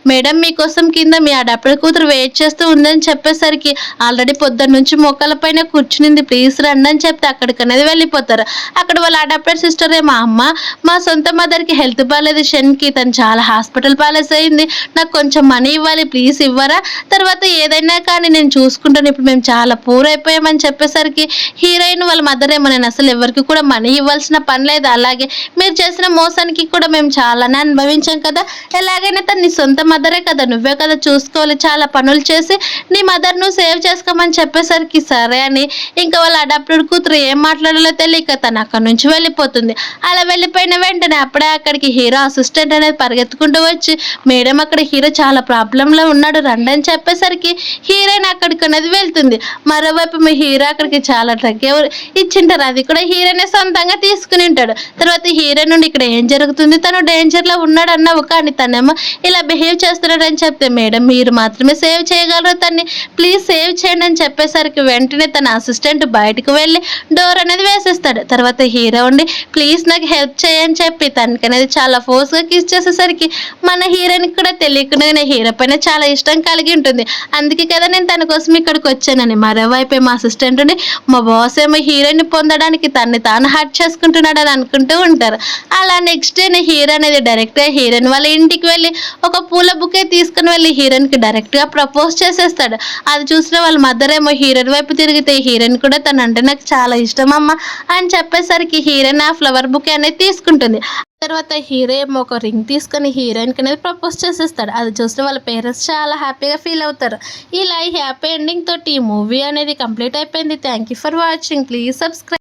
మేడం మీకోసం కింద మీ అడాప్టర్ కూతురు వెయిట్ చేస్తూ ఉందని చెప్పేసరికి ఆల్రెడీ పొద్దున్న నుంచి మొక్కల పైన కూర్చునింది ప్లీజ్ రండి అని చెప్తే అక్కడికి అనేది వెళ్ళిపోతారు. అక్కడ వాళ్ళ అడాప్టర్ సిస్టరే మా అమ్మ మా సొంత మదర్కి హెల్త్ బాగాలేదు షన్కి తను చాలా హాస్పిటల్ పాలస్ అయింది నాకు కొంచెం మనీ ఇవ్వాలి ప్లీజ్ ఇవ్వరా తర్వాత ఏదైనా కానీ నేను చూసుకుంటాను ఇప్పుడు మేము చాలా పూర్ అయిపోయామని చెప్పేసరికి హీరోయిన్ వాళ్ళ మదర్ ఏమో నేను అసలు ఎవరికి కూడా మనీ ఇవ్వాల్సిన పని లేదు అలాగే మీరు చేసిన మోసానికి కూడా మేము చాలానే అనుభవించాం కదా ఎలాగైనా తను నీ సొంత మదరే కదా నువ్వే కదా చూసుకోవాలి చాలా పనులు చేసి నీ మదర్ నువ్వు సేవ్ చేసుకోమని చెప్పేసరికి సరే అని ఇంకా వాళ్ళ అడాప్టెడ్ కూతురు ఏం మాట్లాడాలో తెలియక తను అక్కడ నుంచి వెళ్ళిపోతుంది. అలా వెళ్ళిపోయిన వెంటనే అప్పుడే అక్కడికి హీరో అసిస్టెంట్ అనేది పరిగెత్తుకుంటూ వచ్చి మేడం అక్కడ హీరో చాలా ప్రాబ్లంలో ఉన్నాడు రండి అని చెప్పేసరికి హీరోయిన్ అక్కడికి అనేది వెళ్తుంది. మరోవైపు మీ హీరో అక్కడికి చాలా డ్రగ్ ఇచ్చింటారు అది కూడా హీరోయిన్ సొంతంగా తీసుకుని ఉంటాడు. తర్వాత హీరో నుండి ఇక్కడ ఏం జరుగుతుంది తను డేంజర్లో ఉన్నాడు అన్నావు కానీ తనేమో ఇలా బిహేవ్ చేస్తున్నాడు అని చెప్తే మేడం మీరు మాత్రమే సేవ్ చేయగలరు తన్ని ప్లీజ్ సేవ్ చేయండి అని చెప్పేసరికి వెంటనే తన అసిస్టెంట్ బయటకు వెళ్ళి డోర్ అనేది వేసేస్తాడు. తర్వాత హీరో ఉండి ప్లీజ్ నాకు హెల్ప్ చేయని చెప్పి తనకి అనేది చాలా ఫోర్స్గా కిస్ చేసేసరికి మన హీరోయిన్కి కూడా తెలియకుండా హీరో పైన చాలా ఇష్టం కలిగి ఉంటుంది. అందుకే కదా నేను తన కోసం ఇక్కడికి వచ్చానని. మరోవైపు మా అసిస్టెంట్ ఉండి మా బాస్ ఏమో హీరోయిన్ పొందడానికి తన్ని తాను హర్ట్ చేసుకుంటున్నాడు అని అనుకుంటూ ఉంటారు. అలా నెక్స్ట్ డే హీరో అనేది డైరెక్ట్గా హీరోయిన్ వాళ్ళ ఇంటికి వెళ్ళి ఒక పూల బుకే తీసుకుని వెళ్ళి హీరోయిన్కి డైరెక్ట్గా ప్రపోజ్ చేసేస్తాడు. అది చూసిన వాళ్ళ మదర్ ఏమో హీరోయిన్ వైపు తిరిగితే హీరోయిన్ కూడా తనంటే నాకు చాలా ఇష్టం అమ్మ అని చెప్పేసరికి హీరోయిన్ ఆ ఫ్లవర్ బుకే అనేది తీసుకుంటుంది. తర్వాత హీరో ఏమో ఒక రింగ్ తీసుకొని హీరోయిన్కి అనేది ప్రపోజ్ చేసేస్తాడు. అది చూస్తే వాళ్ళ పేరెంట్స్ చాలా హ్యాపీగా ఫీల్ అవుతారు. ఇలా ఈ హ్యాపీ ఎండింగ్ తోటి ఈ మూవీ అనేది కంప్లీట్ అయిపోయింది. Thank you for watching please subscribe.